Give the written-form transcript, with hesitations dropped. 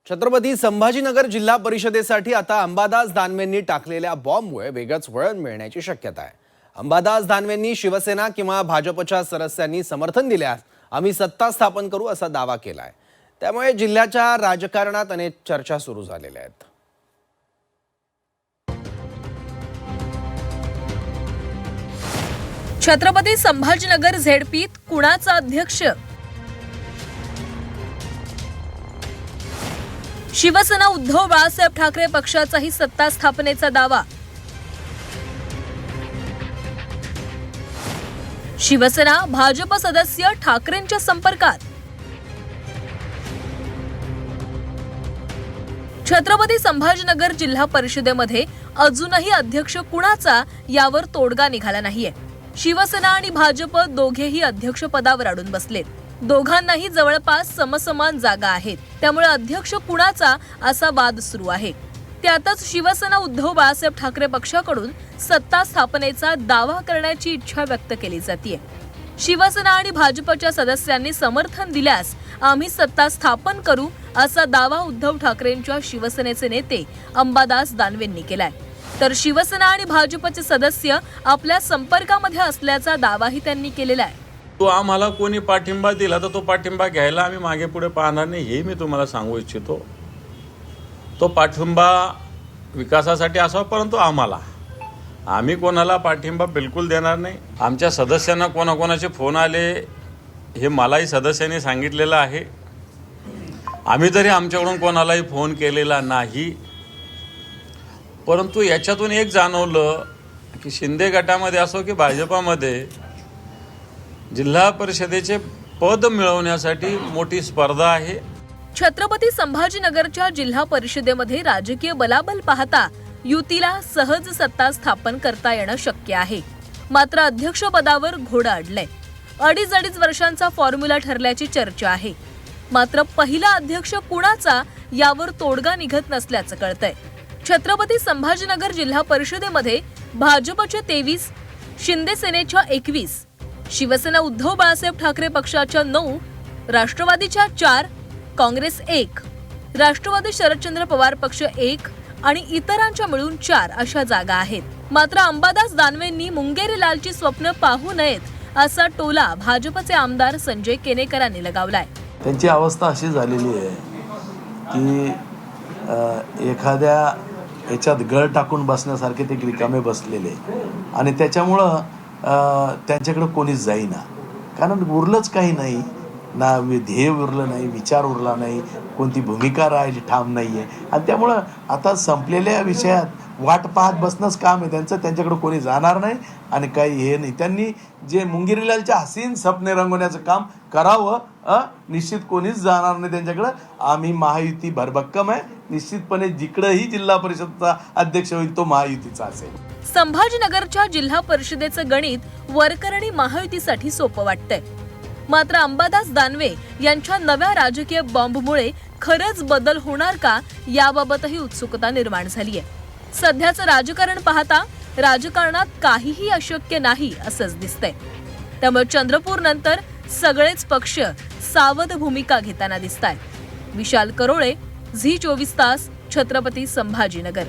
छत्रपती संभाजीनगर जिल्हा परिषदेसाठी आता अंबादास दानवेंनी टाकलेल्या बॉम्बमुळे वेगळंच वळण मिळण्याची शक्यता आहे। अंबादास दानवेंनी शिवसेना किंवा भाजपच्या सदस्यांनी समर्थन दिल्यास आम्ही सत्ता स्थापन करू असा दावा केलाय। त्यामुळे जिल्ह्याच्या राजकारणात अनेक चर्चा सुरू झालेल्या आहेत। छत्रपती संभाजीनगर झेडपीत कुणाचा अध्यक्ष? शिवसेना उद्धव बाळासाहेब ठाकरे पक्षाचाही सत्ता स्थापनेचा दावा। शिवसेना भाजप सदस्य ठाकरेंच्या संपर्कात। छत्रपती संभाजीनगर जिल्हा परिषदेमध्ये अजूनही अध्यक्ष कुणाचा यावर तोडगा निघाला नाहीये। शिवसेना आणि भाजप दोघेही अध्यक्षपदावर अडून बसलेत। दोघांनाही जवळपास समसमान जागा आहेत। त्यामुळे अध्यक्ष कुणाचा असा वाद सुरू आहे। त्यातच शिवसेना उद्धव बाळासाहेब ठाकरे पक्षाकडून सत्ता स्थापनेचा दावा करण्याची इच्छा व्यक्त केली जाते। शिवसेना आणि भाजपच्या सदस्यांनी समर्थन दिल्यास आम्ही सत्ता स्थापन करू असा दावा उद्धव ठाकरेंच्या शिवसेनेचे नेते अंबादास दानवेंनी केलाय। तर शिवसेना आणि भाजपचे सदस्य आपल्या संपर्कामध्ये असल्याचा दावाही त्यांनी केलेला आहे। तो आम्हाला कोणी पाठिंबा दिला तर तो पाठिंबा घ्यायला आम्ही मागे पुढे पाहणार नाही, हे मी तुम्हाला सांगू इच्छितो। तो पाठिंबा विकासासाठी असावा, परंतु आम्ही कोणाला पाठिंबा बिलकुल देणार नाही। आमच्या सदस्यांना कोणाकोणाचे फोन आले हे मलाही सदस्यांनी सांगितलेलं आहे। आम्ही तरी आमच्याकडून कोणालाही फोन केलेला नाही। परंतु याच्यातून एक जाणवलं की शिंदे गटामध्ये असो की भाजपामध्ये जिल्हा परिषदेचे पद मिळवण्यासाठी मोठी स्पर्धा आहे। छत्रपती संभाजीनगरच्या जिल्हा परिषदेमध्ये राजकीय बलाबल पाहता युतीला सहज सत्ता स्थापन करता येणं शक्य आहे। मात्र अध्यक्षपदावर घोडं अडलंय। अडीच वर्षांचा फॉर्म्युला ठरल्याची चर्चा आहे। मात्र पहिला अध्यक्ष कुणाचा यावर तोडगा निघत नसल्याचं कळतंय। छत्रपती संभाजीनगर जिल्हा परिषदेमध्ये भाजपच्या 23, शिंदे सेनेच्या 21, शिवसेना उद्धव बाळासाहेब ठाकरे पक्षाच्या 9, राष्ट्रवादीच्या 4, काँग्रेस 1, राष्ट्रवादी शरदचंद्र पवार पक्ष 1 आणि इतरांच्या मिळून 4 अशा जागा आहेत। मात्र अंबादास दानवेंनी मुंगेरी लालची स्वप्न पाहू नयेत असा टोला भाजपचे आमदार संजय केनेकरांनी लगावलाय। त्यांची अवस्था अशी झालेली आहे की एखाद्या याच्यात गळ टाकून बसण्यासारखे ते रिकामे बसलेले आणि त्याच्यामुळं त्यांच्याकडे कोणीच जाईना, कारण उरलंच काही नाही ना, ध्येय उरलं नाही, विचार उरला नाही, कोणती भूमिका राहायची ठाम नाही आहे। आणि त्यामुळं आता संपलेल्या विषयात वाट पाहत बसणंच काम आहे त्यांचं। त्यांच्याकडे कोणी जाणार नाही आणि काही हे नाही। त्यांनी जे मुंगेरीलालच्या हसीन सपने रंगवण्याचं काम करावं, निश्चित कोणीच जाणार नाही त्यांच्याकडं। आम्ही महायुती भरभक्कम आहे। निश्चितपणे जिकडेही जिल्हा परिषदचा अध्यक्ष होईल तो महायुतीचा असेल। संभाजीनगरच्या जिल्हा परिषदेचं गणित वरकर आणि महायुतीसाठी सोपं वाटतंय। मात्र अंबादास दानवे यांच्या नव्या राजकीय बॉम्बमुळे खरंच बदल होणार का याबाबतही उत्सुकता निर्माण झाली आहे। सध्याचं राजकारण पाहता राजकारणात काहीही अशक्य नाही असंच दिसतंय। त्यामुळे चंद्रपूर नंतर सगळेच पक्ष सावध भूमिका घेताना दिसतायत। विशाल करोळे, झी 24 तास, छत्रपती संभाजीनगर।